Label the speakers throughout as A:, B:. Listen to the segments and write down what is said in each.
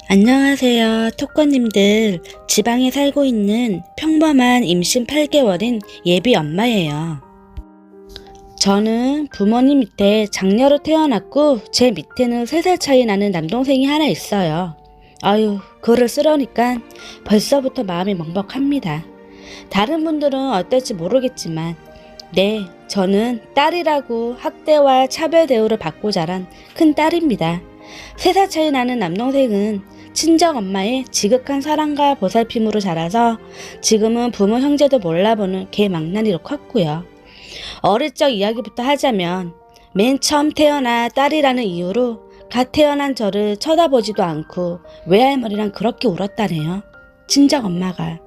A: 안녕하세요, 토코님들. 지방에 살고 있는 평범한 임신 8개월인 예비 엄마예요. 저는 부모님 밑에 장녀로 태어났고 제 밑에는 3살 차이 나는 남동생이 하나 있어요. 아유, 글을 쓰려니까 벌써부터 마음이 먹먹합니다. 다른 분들은 어떨지 모르겠지만 네, 저는 딸이라고 학대와 차별 대우를 받고 자란 큰 딸입니다. 3살 차이 나는 남동생은 친정엄마의 지극한 사랑과 보살핌으로 자라서 지금은 부모 형제도 몰라보는 개망나니로 컸고요. 어릴 적 이야기부터 하자면 맨 처음 태어나 딸이라는 이유로 갓 태어난 저를 쳐다보지도 않고 외할머니랑 그렇게 울었다네요. 친정엄마가.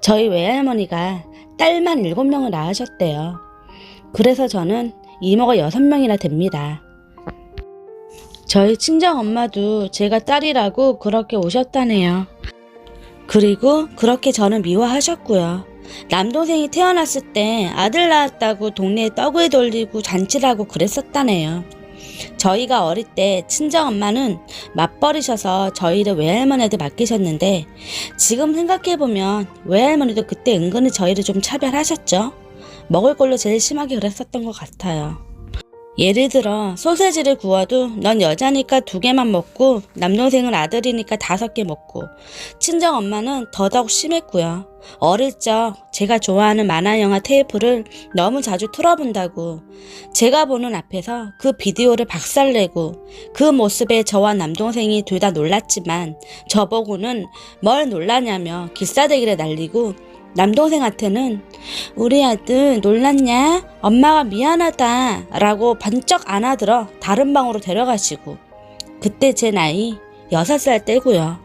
A: 저희 외할머니가 딸만 7명을 낳으셨대요. 그래서 저는 이모가 6명이나 됩니다. 저희 친정엄마도 제가 딸이라고 그렇게 오셨다네요. 그리고 그렇게 저는 미워하셨고요. 남동생이 태어났을 때 아들 낳았다고 동네에 떡을 돌리고 잔치를 하고 그랬었다네요. 저희가 어릴 때 친정엄마는 맞벌이셔서 저희를 외할머니한테 맡기셨는데 지금 생각해보면 외할머니도 그때 은근히 저희를 좀 차별하셨죠. 먹을 걸로 제일 심하게 그랬었던 것 같아요. 예를 들어 소세지를 구워도 넌 여자니까 2개만 먹고 남동생은 아들이니까 5개 먹고, 친정엄마는 더더욱 심했고요. 어릴 적 제가 좋아하는 만화 영화 테이프를 너무 자주 틀어본다고 제가 보는 앞에서 그 비디오를 박살내고 그 모습에 저와 남동생이 둘 다 놀랐지만 저보고는 뭘 놀라냐며 기싸대기를 날리고, 남동생한테는 우리 아들 놀랐냐? 엄마가 미안하다 라고 번쩍 안아들어 다른 방으로 데려가시고, 그때 제 나이 6살 때고요.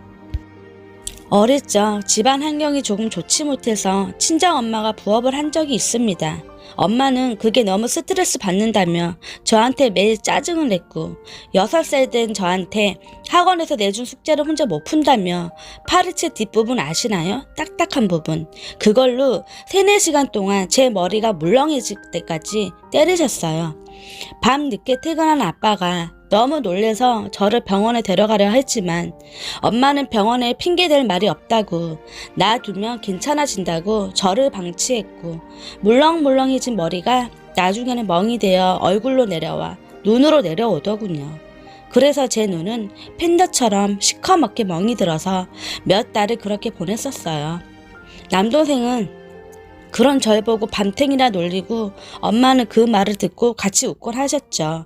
A: 어릴 적 집안 환경이 조금 좋지 못해서 친정엄마가 부업을 한 적이 있습니다. 엄마는 그게 너무 스트레스 받는다며 저한테 매일 짜증을 냈고, 6살 된 저한테 학원에서 내준 숙제를 혼자 못 푼다며 파리채 뒷부분 아시나요? 딱딱한 부분. 그걸로 3-4시간 동안 제 머리가 물렁해질 때까지 때리셨어요. 밤 늦게 퇴근한 아빠가 너무 놀래서 저를 병원에 데려가려 했지만 엄마는 병원에 핑계댈 말이 없다고 놔두면 괜찮아진다고 저를 방치했고, 물렁물렁해진 머리가 나중에는 멍이 되어 얼굴로 내려와 눈으로 내려오더군요. 그래서 제 눈은 팬더처럼 시커멓게 멍이 들어서 몇 달을 그렇게 보냈었어요. 남동생은 그런 절 보고 밤탱이라 놀리고 엄마는 그 말을 듣고 같이 웃곤 하셨죠.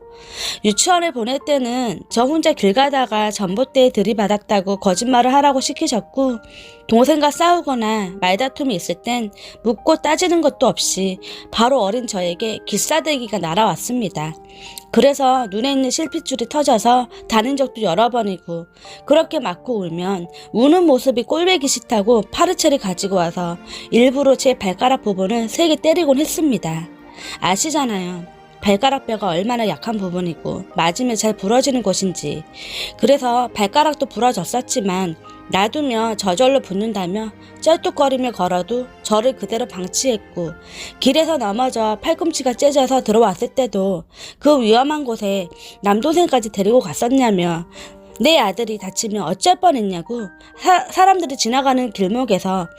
A: 유치원에 보낼 때는 저 혼자 길 가다가 전봇대에 들이받았다고 거짓말을 하라고 시키셨고, 동생과 싸우거나 말다툼이 있을 땐 묻고 따지는 것도 없이 바로 어린 저에게 기싸대기가 날아왔습니다. 그래서 눈에 있는 실핏줄이 터져서 다닌 적도 여러 번이고, 그렇게 맞고 울면 우는 모습이 꼴보기 싫다고 파르체를 가지고 와서 일부러 제 발가락 부분을 세게 때리곤 했습니다. 아시잖아요. 발가락 뼈가 얼마나 약한 부분이고 맞으면 잘 부러지는 곳인지. 그래서 발가락도 부러졌었지만 놔두며 저절로 붙는다며 쩔뚝거리며 걸어도 저를 그대로 방치했고, 길에서 넘어져 팔꿈치가 째져서 들어왔을 때도 그 위험한 곳에 남동생까지 데리고 갔었냐며 내 아들이 다치면 어쩔 뻔했냐고 사람들이 지나가는 길목에서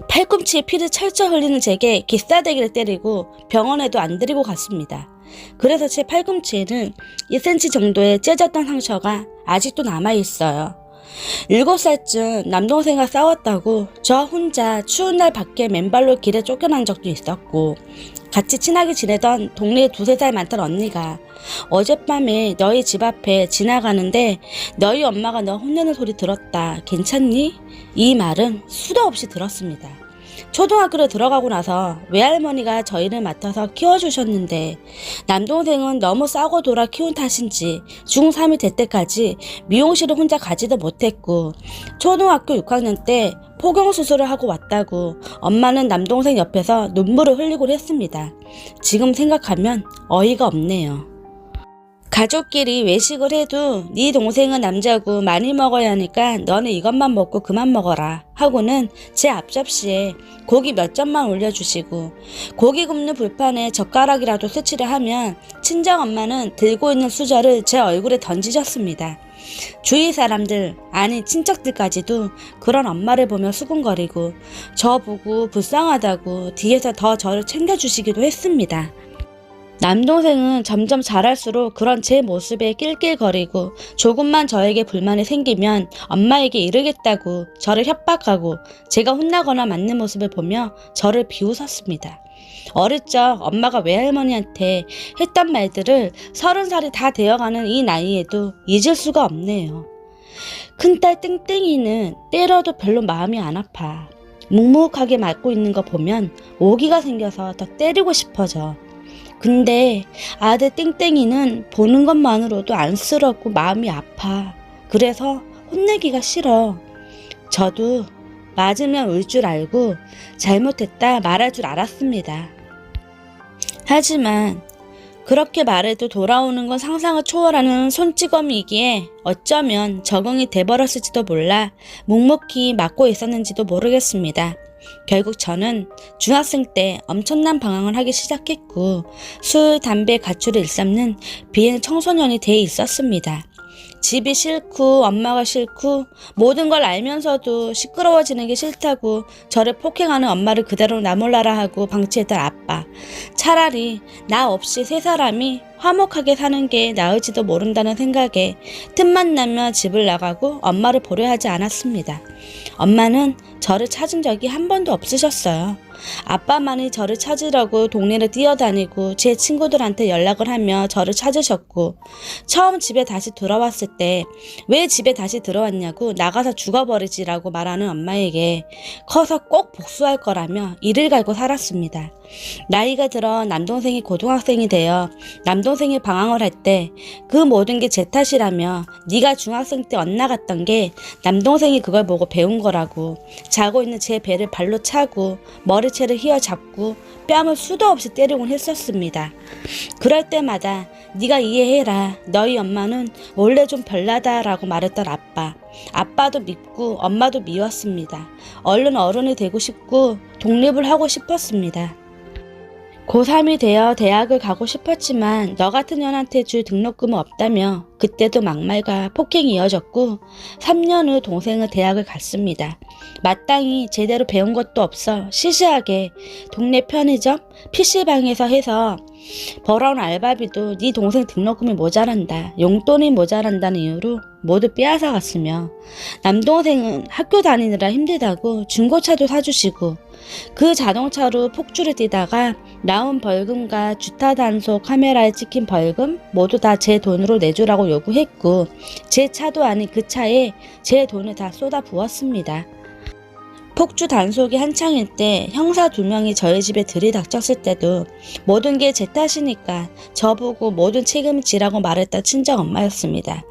A: 팔꿈치에 피를 철철 흘리는 제게 기싸대기를 때리고 병원에도 안 데리고 갔습니다. 그래서 제 팔꿈치에는 2cm 정도의 째졌던 상처가 아직도 남아있어요. 7살쯤 남동생과 싸웠다고 저 혼자 추운 날 밖에 맨발로 길에 쫓겨난 적도 있었고, 같이 친하게 지내던 동네에 2-3살 많던 언니가 어젯밤에 너희 집 앞에 지나가는데 너희 엄마가 너 혼내는 소리 들었다. 괜찮니? 이 말은 수도 없이 들었습니다. 초등학교를 들어가고 나서 외할머니가 저희를 맡아서 키워주셨는데 남동생은 너무 싸고 돌아 키운 탓인지 중3이 될 때까지 미용실을 혼자 가지도 못했고, 초등학교 6학년 때 포경수술을 하고 왔다고 엄마는 남동생 옆에서 눈물을 흘리고 했습니다. 지금 생각하면 어이가 없네요. 가족끼리 외식을 해도 네 동생은 남자고 많이 먹어야 하니까 너는 이것만 먹고 그만 먹어라 하고는 제 앞접시에 고기 몇 점만 올려주시고, 고기 굽는 불판에 젓가락이라도 스치려 하면 친정엄마는 들고 있는 수저를 제 얼굴에 던지셨습니다. 주위 사람들, 아니 친척들까지도 그런 엄마를 보며 수군거리고 저보고 불쌍하다고 뒤에서 더 저를 챙겨주시기도 했습니다. 남동생은 점점 자랄수록 그런 제 모습에 낄낄거리고 조금만 저에게 불만이 생기면 엄마에게 이르겠다고 저를 협박하고 제가 혼나거나 맞는 모습을 보며 저를 비웃었습니다. 어릴 적 엄마가 외할머니한테 했던 말들을 30살이 다 되어가는 이 나이에도 잊을 수가 없네요. 큰딸 땡땡이는 때려도 별로 마음이 안 아파. 묵묵하게 맞고 있는 거 보면 오기가 생겨서 더 때리고 싶어져. 근데 아들 땡땡이는 보는 것만으로도 안쓰럽고 마음이 아파. 그래서 혼내기가 싫어. 저도 맞으면 울 줄 알고 잘못했다 말할 줄 알았습니다. 하지만 그렇게 말해도 돌아오는 건 상상을 초월하는 손찌검이기에 어쩌면 적응이 돼버렸을지도 몰라 묵묵히 맞고 있었는지도 모르겠습니다. 결국 저는 중학생 때 엄청난 방황을 하기 시작했고 술, 담배, 가출을 일삼는 비행 청소년이 돼 있었습니다. 집이 싫고 엄마가 싫고 모든 걸 알면서도 시끄러워지는 게 싫다고 저를 폭행하는 엄마를 그대로 나몰라라 하고 방치했던 아빠. 차라리 나 없이 세 사람이 화목하게 사는 게 나을지도 모른다는 생각에 틈만 나면 집을 나가고 엄마를 보려 하지 않았습니다. 엄마는 저를 찾은 적이 한 번도 없으셨어요. 아빠만이 저를 찾으려고 동네를 뛰어다니고 제 친구들한테 연락을 하며 저를 찾으셨고 처음 집에 다시 들어왔을 때 왜 집에 다시 들어왔냐고 나가서 죽어버리지라고 말하는 엄마에게 커서 꼭 복수할 거라며 이를 갈고 살았습니다. 나이가 들어 남동생이 고등학생이 되어 남동생이 방황을 할 때 그 모든 게 제 탓이라며 네가 중학생 때 엇나갔던 게 남동생이 그걸 보고 배운 거라고 자고 있는 제 배를 발로 차고 머리채를 휘어잡고 뺨을 수도 없이 때리곤 했었습니다. 그럴 때마다 네가 이해해라. 너희 엄마는 원래 좀 별나다라고 말했던 아빠. 아빠도 밉고 엄마도 미웠습니다. 얼른 어른이 되고 싶고 독립을 하고 싶었습니다. 고3이 되어 대학을 가고 싶었지만 너 같은 년한테 줄 등록금은 없다며 그때도 막말과 폭행이 이어졌고 3년 후 동생은 대학을 갔습니다. 마땅히 제대로 배운 것도 없어 시시하게 동네 편의점, PC방에서 해서 벌어온 알바비도 네 동생 등록금이 모자란다, 용돈이 모자란다는 이유로 모두 빼앗아 갔으며 남동생은 학교 다니느라 힘들다고 중고차도 사주시고 그 자동차로 폭주를 뛰다가 나온 벌금과 주차 단속 카메라에 찍힌 벌금 모두 다 제 돈으로 내주라고 요구했고 제 차도 아닌 그 차에 제 돈을 다 쏟아 부었습니다. 폭주 단속이 한창일 때 형사 2명이 저희 집에 들이닥쳤을 때도 모든 게 제 탓이니까 저보고 모든 책임을 지라고 말했던 친정엄마였습니다.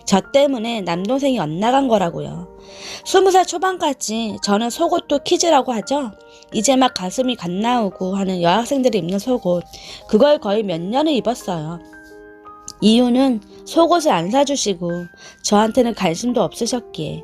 A: 저 때문에 남동생이 엇나간 거라고요. 20살 초반까지 저는 속옷도 키즈라고 하죠. 이제 막 가슴이 갓 나오고 하는 여학생들이 입는 속옷, 그걸 거의 몇 년을 입었어요. 이유는 속옷을 안 사주시고 저한테는 관심도 없으셨기에.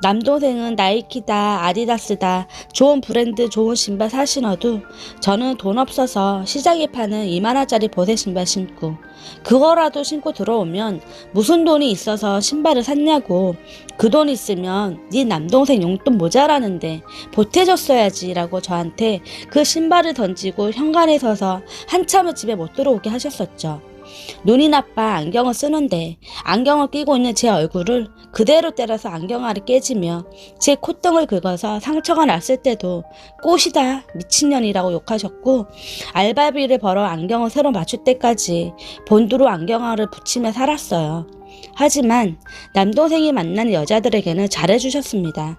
A: 남동생은 나이키다, 아디다스다, 좋은 브랜드 좋은 신발 사 신어도 저는 돈 없어서 시장에 파는 2만원짜리 보세 신발 신고 그거라도 신고 들어오면 무슨 돈이 있어서 신발을 샀냐고, 그 돈 있으면 네 남동생 용돈 모자라는데 보태줬어야지 라고 저한테 그 신발을 던지고 현관에 서서 한참을 집에 못 들어오게 하셨었죠. 눈이 나빠 안경을 쓰는데 안경을 끼고 있는 제 얼굴을 그대로 때려서 안경알이 깨지며 제 콧등을 긁어서 상처가 났을 때도 꽃이다 미친년이라고 욕하셨고 알바비를 벌어 안경을 새로 맞출 때까지 본드로 안경알을 붙이며 살았어요. 하지만 남동생이 만나는 여자들에게는 잘해주셨습니다.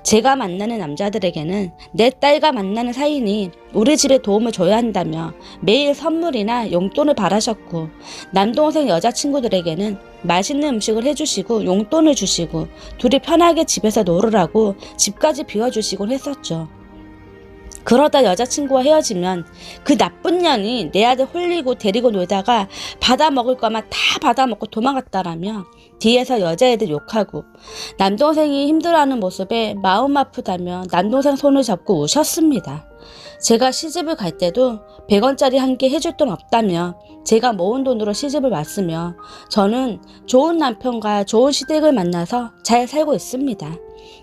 A: 제가 만나는 남자들에게는 내 딸과 만나는 사이니 우리 집에 도움을 줘야 한다며 매일 선물이나 용돈을 바라셨고 남동생 여자친구들에게는 맛있는 음식을 해주시고 용돈을 주시고 둘이 편하게 집에서 놀으라고 집까지 비워주시곤 했었죠. 그러다 여자친구와 헤어지면 그 나쁜 년이 내 아들 홀리고 데리고 놀다가 받아먹을 거만 다 받아먹고 도망갔다라며 뒤에서 여자애들 욕하고 남동생이 힘들어하는 모습에 마음 아프다며 남동생 손을 잡고 우셨습니다. 제가 시집을 갈 때도 100원짜리 한 개 해줄 돈 없다며 제가 모은 돈으로 시집을 왔으며 저는 좋은 남편과 좋은 시댁을 만나서 잘 살고 있습니다.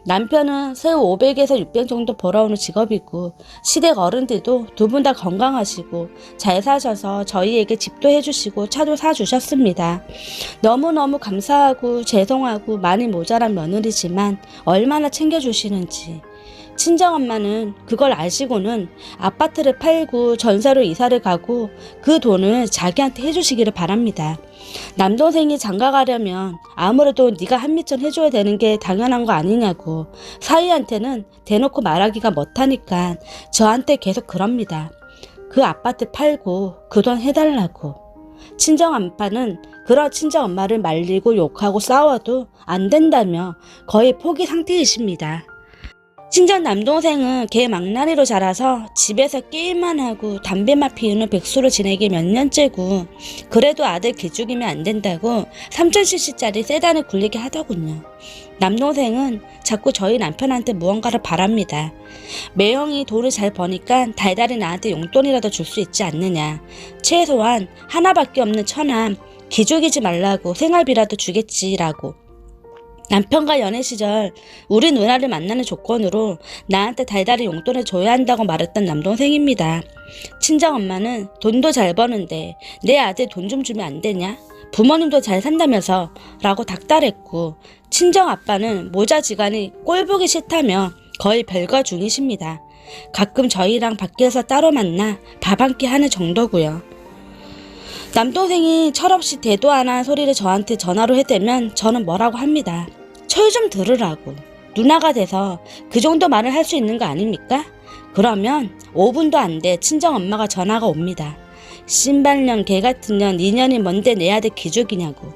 A: 남편은 세후 500에서 600 정도 벌어오는 직업이고 시댁 어른들도 두 분 다 건강하시고 잘 사셔서 저희에게 집도 해주시고 차도 사주셨습니다. 너무너무 감사하고 죄송하고 많이 모자란 며느리지만 얼마나 챙겨주시는지. 친정엄마는 그걸 아시고는 아파트를 팔고 전세로 이사를 가고 그 돈을 자기한테 해주시기를 바랍니다. 남동생이 장가 가려면 아무래도 네가 한미천 해줘야 되는 게 당연한 거 아니냐고 사위한테는 대놓고 말하기가 못하니까 저한테 계속 그럽니다. 그 아파트 팔고 그 돈 해달라고. 친정아빠는 그런 친정엄마를 말리고 욕하고 싸워도 안 된다며 거의 포기 상태이십니다. 친정 남동생은 걔 망나니로 자라서 집에서 게임만 하고 담배만 피우는 백수로 지내기 몇 년째고 그래도 아들 기죽이면 안 된다고 3000cc짜리 세단을 굴리게 하더군요. 남동생은 자꾸 저희 남편한테 무언가를 바랍니다. 매형이 돈을 잘 버니까 달달이 나한테 용돈이라도 줄 수 있지 않느냐. 최소한 하나밖에 없는 처남 기죽이지 말라고 생활비라도 주겠지라고. 남편과 연애 시절 우리 누나를 만나는 조건으로 나한테 달달이 용돈을 줘야 한다고 말했던 남동생입니다. 친정엄마는 돈도 잘 버는데 내 아들 돈 좀 주면 안 되냐? 부모님도 잘 산다면서 라고 닥달했고 친정아빠는 모자지간이 꼴보기 싫다며 거의 별거 중이십니다. 가끔 저희랑 밖에서 따로 만나 밥 한 끼 하는 정도고요. 남동생이 철없이 대도 안 한 소리를 저한테 전화로 해대면 저는 뭐라고 합니다. 철 좀 들으라고. 누나가 돼서 그 정도 말을 할 수 있는 거 아닙니까? 그러면 5분도 안 돼 친정엄마가 전화가 옵니다. 신발년 개같은 년 2년이 뭔데 내 아들 기죽이냐고.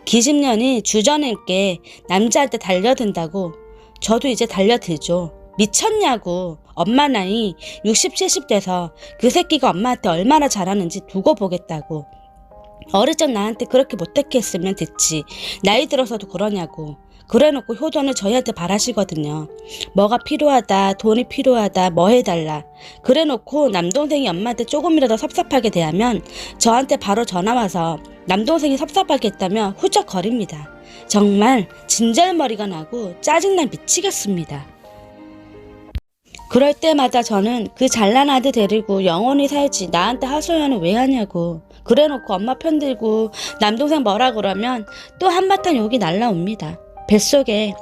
A: 기집년이 주저넘게 남자한테 달려든다고. 저도 이제 달려들죠. 미쳤냐고. 엄마 나이 60, 70 돼서 그 새끼가 엄마한테 얼마나 잘하는지 두고 보겠다고. 어릴 적 나한테 그렇게 못되게 했으면 됐지. 나이 들어서도 그러냐고. 그래놓고 효도는 저희한테 바라시거든요. 뭐가 필요하다, 돈이 필요하다, 뭐 해달라. 그래놓고 남동생이 엄마한테 조금이라도 섭섭하게 대하면 저한테 바로 전화와서 남동생이 섭섭하게 했다며 후적거립니다. 정말 진절머리가 나고 짜증나 미치겠습니다. 그럴 때마다 저는 그 잘난 아들 데리고 영원히 살지 나한테 하소연을 왜 하냐고. 그래놓고 엄마 편들고 남동생 뭐라 그러면 또 한바탕 욕이 날라옵니다. 뱃속에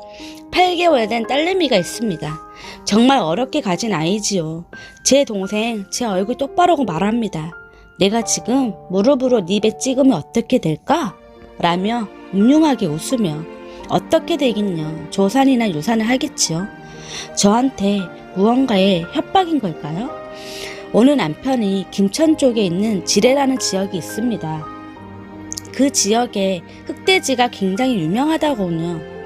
A: 8개월 된 딸내미가 있습니다. 정말 어렵게 가진 아이지요. 제 동생 제 얼굴 똑바로 말합니다. 내가 지금 무릎으로 네 배 찍으면 어떻게 될까? 라며 음흉하게 웃으며 어떻게 되긴요. 조산이나 유산을 하겠지요. 저한테 무언가의 협박인 걸까요? 오늘 남편이 김천 쪽에 있는 지뢰라는 지역이 있습니다. 그 지역에 흑돼지가 굉장히 유명하다고요.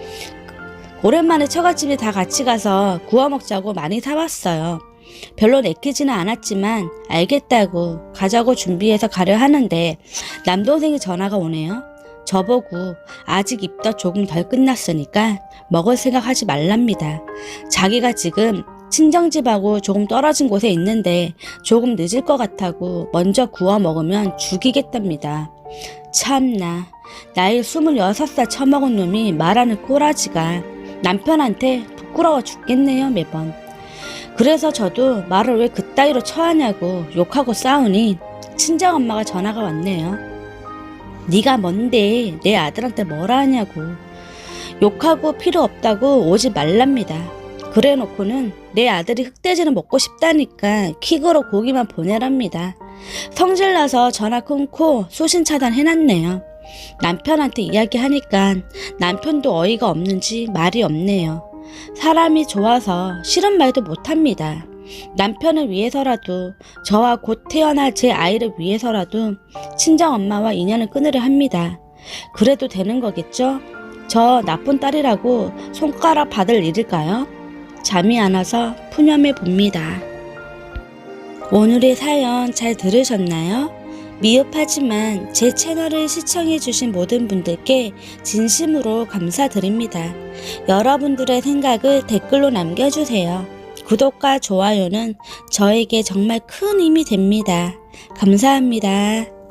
A: 오랜만에 처갓집에 다 같이 가서 구워 먹자고 많이 사왔어요. 별로 내키지는 않았지만 알겠다고 가자고 준비해서 가려 하는데 남동생이 전화가 오네요. 저보고 아직 입덧 조금 덜 끝났으니까 먹을 생각하지 말랍니다. 자기가 지금 친정집하고 조금 떨어진 곳에 있는데 조금 늦을 것 같다고 먼저 구워 먹으면 죽이겠답니다. 참나, 나이 26살 처먹은 놈이 말하는 꼬라지가 남편한테 부끄러워 죽겠네요 매번. 그래서 저도 말을 왜 그따위로 처하냐고 욕하고 싸우니 친정엄마가 전화가 왔네요. 네가 뭔데 내 아들한테 뭐라 하냐고. 욕하고 필요 없다고 오지 말랍니다. 그래놓고는 내 아들이 흑돼지를 먹고 싶다니까 킥으로 고기만 보내랍니다. 성질나서 전화 끊고 수신 차단해놨네요. 남편한테 이야기하니까 남편도 어이가 없는지 말이 없네요. 사람이 좋아서 싫은 말도 못합니다. 남편을 위해서라도 저와 곧 태어날 제 아이를 위해서라도 친정엄마와 인연을 끊으려 합니다. 그래도 되는 거겠죠? 저 나쁜 딸이라고 손가락 받을 일일까요? 잠이 안 와서 푸념해 봅니다. 오늘의 사연 잘 들으셨나요? 미흡하지만 제 채널을 시청해주신 모든 분들께 진심으로 감사드립니다. 여러분들의 생각을 댓글로 남겨주세요. 구독과 좋아요는 저에게 정말 큰 힘이 됩니다. 감사합니다.